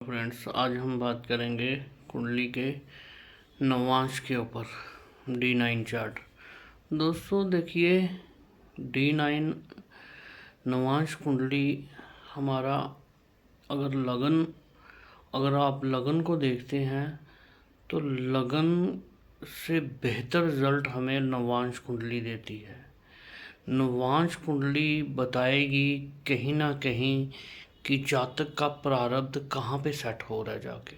Friends, आज हम बात करेंगे कुंडली के नवांश के ऊपर। D9 chart. दोस्तों देखिए, D9 नवांश कुंडली हमारा अगर आप लगन को देखते हैं तो लगन से बेहतर रिजल्ट हमें नवांश कुंडली देती है। नवांश कुंडली बताएगी कहीं ना कहीं कि जातक का प्रारब्ध कहाँ पे सेट हो रहा है जाके।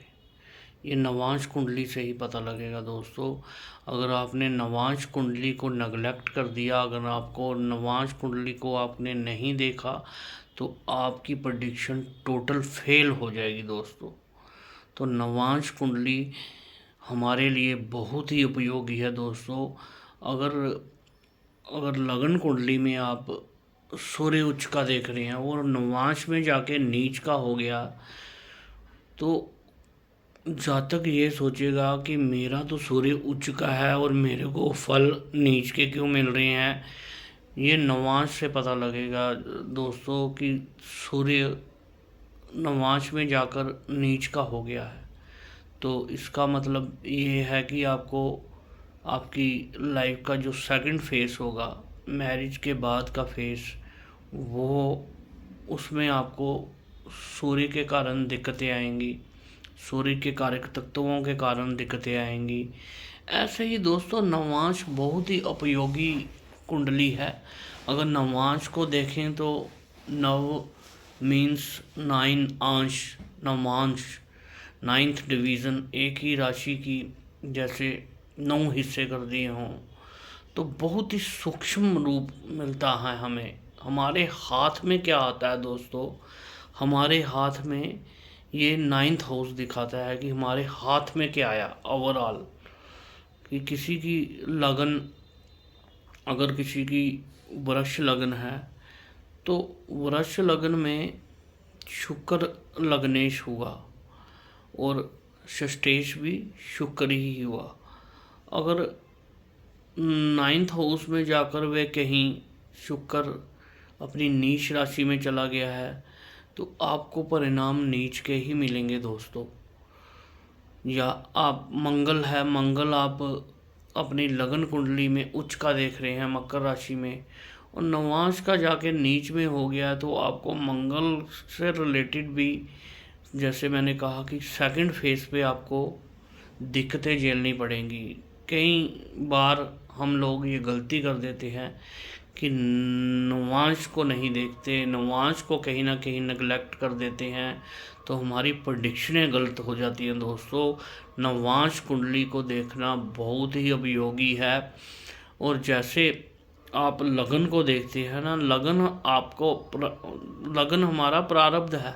ये नवांश कुंडली से ही पता लगेगा दोस्तों। अगर आपने नवांश कुंडली को नेगलेक्ट कर दिया, अगर आपको नवांश कुंडली को आपने नहीं देखा, तो आपकी प्रेडिक्शन टोटल फेल हो जाएगी दोस्तों। तो नवांश कुंडली हमारे लिए बहुत ही उपयोगी है दोस्तों। अगर लगन कुंडली में आप सूर्य उच्च का देख रहे हैं और नवांश में जाके नीच का हो गया, तो जातक ये सोचेगा कि मेरा तो सूर्य उच्च का है और मेरे को फल नीच के क्यों मिल रहे हैं। ये नवांश से पता लगेगा दोस्तों कि सूर्य नवांश में जाकर नीच का हो गया है। तो इसका मतलब ये है कि आपको आपकी लाइफ का जो सेकंड फेस होगा, मैरिज के बाद का फेस, वो उसमें आपको सूर्य के कारण दिक्कतें आएंगी, सूर्य के कारक तत्वों के कारण दिक्कतें आएंगी। ऐसे ही दोस्तों नवांश बहुत ही उपयोगी कुंडली है। अगर नवांश को देखें तो नव मीन्स 9 अंश, नवांश 9th डिवीज़न, एक ही राशि की जैसे 9 हिस्से कर दिए हों, तो बहुत ही सूक्ष्म रूप मिलता है हमें। हमारे हाथ में क्या आता है दोस्तों, हमारे हाथ में ये 9th हाउस दिखाता है कि हमारे हाथ में क्या आया ओवरऑल। कि किसी की लगन, अगर किसी की वृष लगन है तो वृष लगन में शुक्र लग्नेश हुआ और षष्ठेश भी शुक्र ही हुआ। अगर 9th हाउस में जाकर वे कहीं शुक्र अपनी नीच राशि में चला गया है, तो आपको परिणाम नीच के ही मिलेंगे दोस्तों। या आप मंगल है, मंगल आप अपनी लगन कुंडली में उच्च का देख रहे हैं मकर राशि में, और नवांश का जाके नीच में हो गया, तो आपको मंगल से रिलेटेड भी, जैसे मैंने कहा कि सेकंड फेज पे आपको दिक्कतें झेलनी पड़ेंगी। कई बार हम लोग ये गलती कर देते हैं कि नवांश को नहीं देखते, नवांश को कहीं ना कहीं नेगलेक्ट कर देते हैं, तो हमारी प्रेडिक्शनें गलत हो जाती हैं दोस्तों। नवांश कुंडली को देखना बहुत ही उपयोगी है। और जैसे आप लगन को देखते हैं ना, लगन हमारा प्रारब्ध है,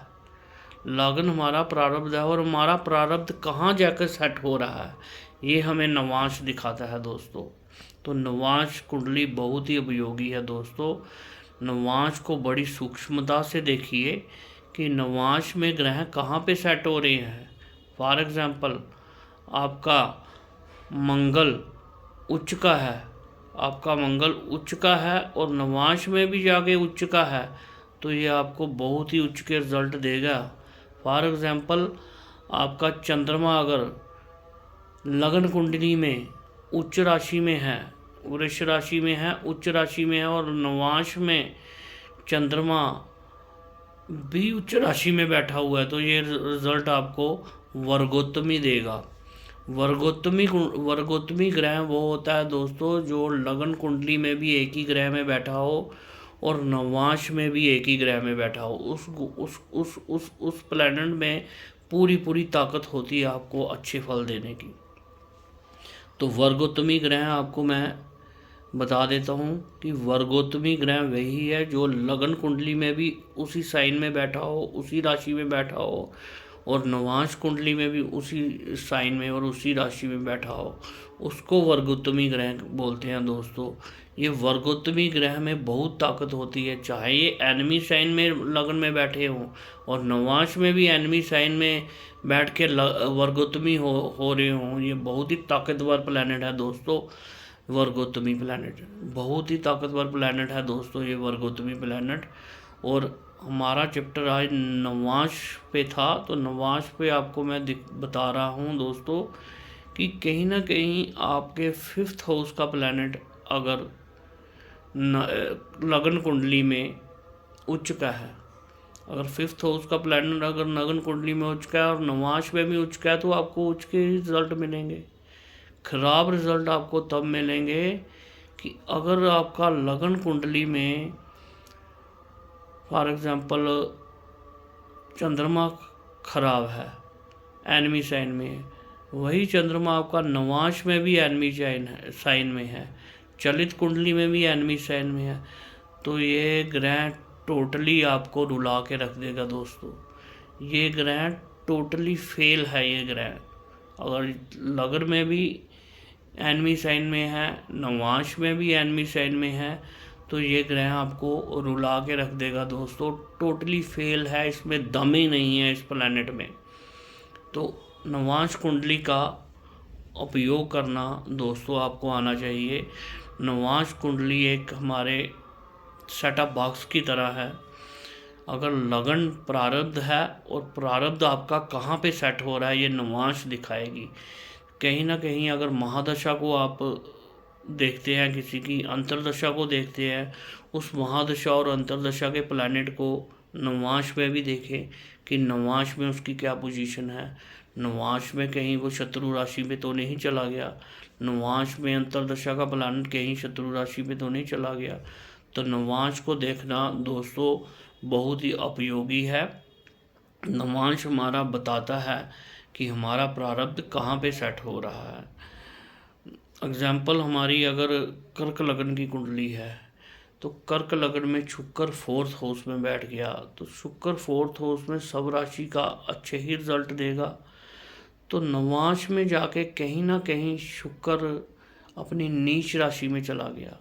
लगन हमारा प्रारब्ध है, और हमारा प्रारब्ध कहाँ जाकर सेट हो रहा है ये हमें नवांश दिखाता है दोस्तों। तो नवांश कुंडली बहुत ही उपयोगी है दोस्तों। नवांश को बड़ी सूक्ष्मता से देखिए कि नवांश में ग्रह कहाँ पे सेट हो रहे हैं। फॉर एग्जांपल, आपका मंगल उच्च का है, आपका मंगल उच्च का है और नवांश में भी जाके उच्च का है, तो ये आपको बहुत ही उच्च के रिजल्ट देगा। फॉर एग्जांपल, आपका चंद्रमा अगर लगन कुंडली में उच्च राशि में है, वृष राशि में है, उच्च राशि में है, और नवांश में चंद्रमा भी उच्च राशि में बैठा हुआ है, तो ये रिजल्ट आपको वर्गोत्तमी देगा। वर्गोत्तमी ग्रह वो होता है दोस्तों जो लगन कुंडली में भी एक ही ग्रह में बैठा हो और नवांश में भी एक ही ग्रह में बैठा हो। उस प्लैनेट में पूरी ताकत होती है आपको अच्छे फल देने की। तो वर्गोत्तमी ग्रह आपको मैं बता देता हूँ कि वर्गोत्तमी ग्रह वही है जो लगन कुंडली में भी उसी साइन में बैठा हो, उसी राशि में बैठा हो, और नवांश कुंडली में भी उसी साइन में और उसी राशि में बैठा हो, उसको वर्गोत्तमी ग्रह बोलते हैं दोस्तों। ये वर्गोत्तमी ग्रह में बहुत ताकत होती है, चाहे ये एनिमी साइन में लगन में बैठे हों और नवांश में भी एनिमी साइन में बैठ के वर्गोत्तमी हो रहे हों। ये बहुत ही ताकतवर प्लैनेट है दोस्तों। वर्गोत्तमी प्लैनेट बहुत ही ताकतवर प्लैनेट है दोस्तों, ये वर्गोत्तमी प्लैनेट। और हमारा चैप्टर आज नवांश पे था, तो नवांश पे आपको मैं बता रहा हूँ दोस्तों कि कहीं ना कहीं आपके 5th हाउस का प्लैनेट अगर लगन कुंडली में उच्च का है, अगर 5th हाउस का प्लैनेट अगर लगन कुंडली में उच्च का है और नवांश में भी उच्च का है, तो आपको उच्च के रिजल्ट मिलेंगे। खराब रिजल्ट आपको तब मिलेंगे कि अगर आपका लगन कुंडली में फॉर एग्जांपल चंद्रमा खराब है, एनमी साइन में है, वही चंद्रमा आपका नवांश में भी एनमी साइन में है, चलित कुंडली में भी एनमी साइन में है, तो ये ग्रह टोटली आपको रुला के रख देगा दोस्तों। ये ग्रह टोटली फेल है। ये ग्रह अगर लगन में भी एनमी साइन में है, नवांश में भी एनमी साइन में है, तो ये ग्रह आपको रुला के रख देगा दोस्तों। टोटली फेल है, इसमें दम ही नहीं है इस प्लैनेट में। तो नवांश कुंडली का उपयोग करना दोस्तों आपको आना चाहिए। नवांश कुंडली एक हमारे सेटअप बॉक्स की तरह है। अगर लगन प्रारब्ध है और प्रारब्ध आपका कहाँ पे सेट हो रहा है, ये नवांश दिखाएगी। कहीं ना कहीं अगर महादशा को आप देखते हैं, किसी की अंतर्दशा को देखते हैं, उस महादशा और अंतर्दशा के प्लैनेट को नवांश में भी देखें कि नवांश में उसकी क्या पोजीशन है। नवांश में कहीं वो शत्रु राशि में तो नहीं चला गया, नवांश में अंतर्दशा का प्लैनेट कहीं शत्रु राशि में तो नहीं चला गया। तो नवांश को देखना दोस्तों बहुत ही उपयोगी है। नवांश हमारा बताता है कि हमारा प्रारब्ध कहाँ पे सेट हो रहा है। एग्जाम्पल हमारी अगर कर्क लगन की कुंडली है, तो कर्क लगन में शुक्र 4th हाउस में बैठ गया, तो शुक्र 4th हाउस में सब राशि का अच्छे ही रिजल्ट देगा। तो नवांश में जाके कहीं ना कहीं शुक्र अपनी नीच राशि में चला गया।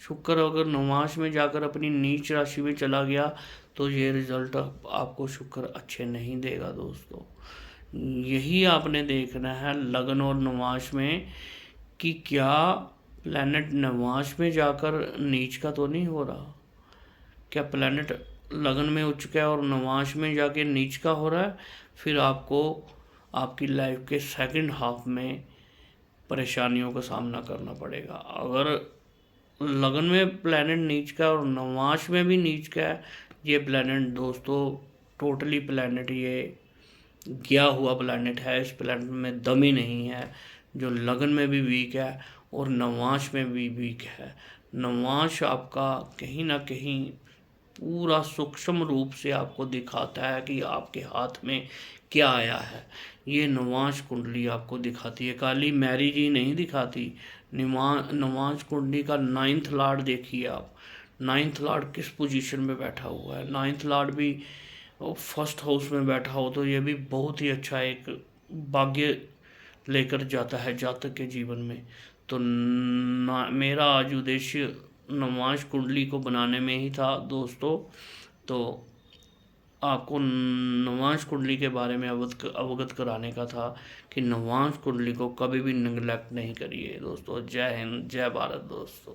शुक्र अगर नवांश में जाकर अपनी नीच राशि में चला गया, तो ये रिजल्ट आपको शुक्र अच्छे नहीं देगा दोस्तों। यही आपने देखना है लगन और नवांश में कि क्या प्लैनेट नवांश में जाकर नीच का तो नहीं हो रहा, क्या प्लैनेट लगन में उच्च का और नवांश में जाके नीच का हो रहा है। फिर आपको आपकी लाइफ के सेकंड हाफ में परेशानियों का सामना करना पड़ेगा। अगर लगन में प्लैनेट नीच का और नवांश में भी नीच का है, ये प्लैनेट दोस्तों टोटली प्लैनेट ये गया हुआ प्लैनेट है। इस प्लैनेट में दम ही नहीं है, जो लगन में भी वीक है और नवांश में भी वीक है। नवांश आपका कहीं ना कहीं पूरा सूक्ष्म रूप से आपको दिखाता है कि आपके हाथ में क्या आया है। ये नवांश कुंडली आपको दिखाती है, काली मैरी जी नहीं दिखाती। नवांश कुंडली का 9th लॉर्ड देखिए आप, 9th लॉर्ड किस पोजीशन में बैठा हुआ है। 9th लॉर्ड भी 1st हाउस में बैठा हो, तो ये भी बहुत ही अच्छा एक भाग्य लेकर जाता है जातक के जीवन में। तो मेरा आज उद्देश्य नवांश कुंडली को बनाने में ही था दोस्तों। तो आपको नवांश कुंडली के बारे में अवगत कराने का था कि नवांश कुंडली को कभी भी निगलेक्ट नहीं करिए दोस्तों। जय हिंद, जय भारत दोस्तों।